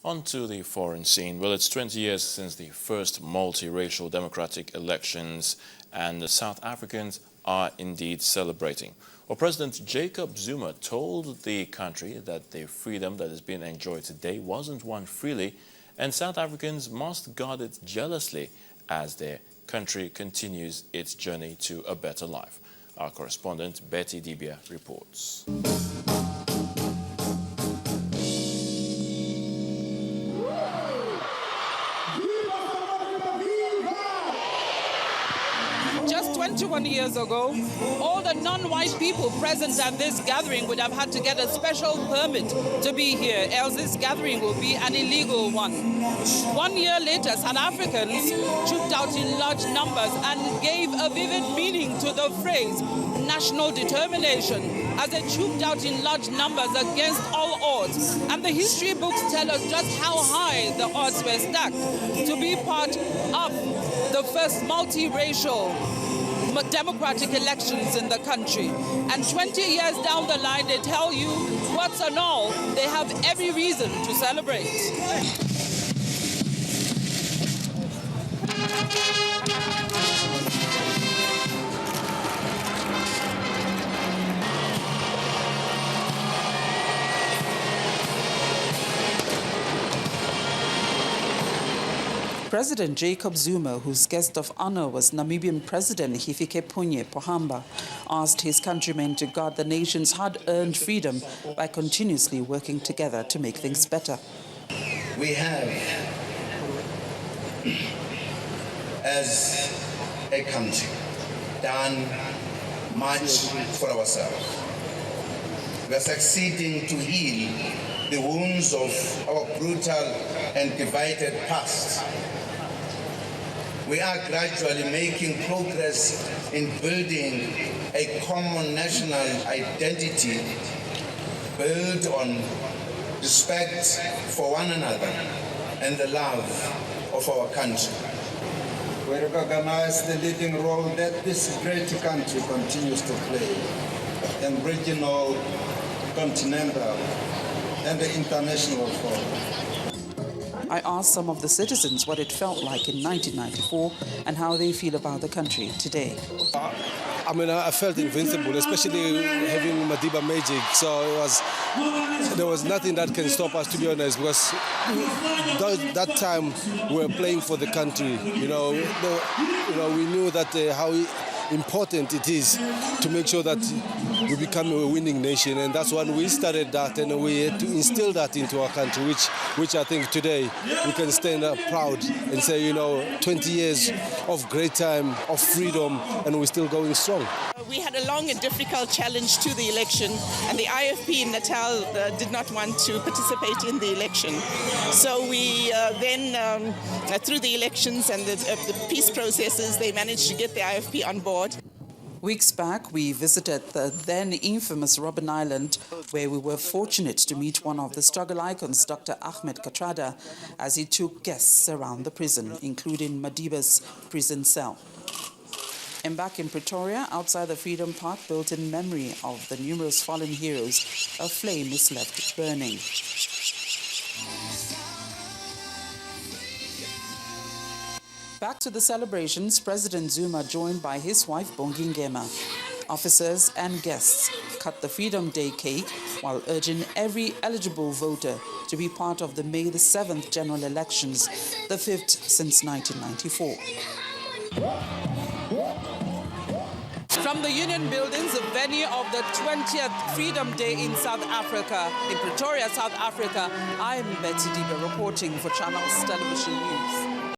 Onto the foreign scene. Well, it's 20 years since the first multiracial democratic elections, and the South Africans are indeed celebrating. Well, President Jacob Zuma told the country that the freedom that has been enjoyed today wasn't won freely, and South Africans must guard it jealously as their country continues its journey to a better life. Our correspondent Betty Dibia reports. Just 21 years ago, all the non-white people present at this gathering would have had to get a special permit to be here, else this gathering will be an illegal one. 1 year later, South Africans trooped out in large numbers and gave a vivid meaning to the phrase national determination, as they trooped out in large numbers against all odds. And the history books tell us just how high the odds were stacked to be part of the first multiracial democratic elections in the country. And 20 years down the line, they tell you, what's and all, they have every reason to celebrate. President Jacob Zuma, whose guest of honor was Namibian President Hifikepunye Pohamba, asked his countrymen to guard the nation's hard-earned freedom by continuously working together to make things better. We have, as a country, done much for ourselves. We are succeeding to heal the wounds of our brutal and divided past. We are gradually making progress in building a common national identity built on respect for one another and the love of our country. We recognize the leading role that this great country continues to play in regional, continental, and the international forum. I asked some of the citizens what it felt like in 1994 and how they feel about the country today. I felt invincible, especially having Madiba Magic. So there was nothing that can stop us, to be honest, because that time we were playing for the country. We knew that how important it is to make sure that we become a winning nation, and that's when we started that, and we had to instill that into our country, which I think today we can stand up proud and say, 20 years of great time, of freedom, and we're still going strong. We had a long and difficult challenge to the election, and the IFP in Natal did not want to participate in the election. So we then, through the elections and the peace processes, they managed to get the IFP on board. Weeks back, we visited the then infamous Robben Island, where we were fortunate to meet one of the struggle icons, Dr. Ahmed Kathrada, as he took guests around the prison, including Madiba's prison cell. And back in Pretoria, outside the Freedom Park, built in memory of the numerous fallen heroes, a flame is left burning. Back to the celebrations, President Zuma, joined by his wife Bongingema, officers and guests, cut the Freedom Day cake while urging every eligible voter to be part of the May the 7th general elections, the 5th since 1994. From the Union Buildings, the venue of the 20th Freedom Day in South Africa, in Pretoria, South Africa, I'm Betty Dibia reporting for Channels Television News.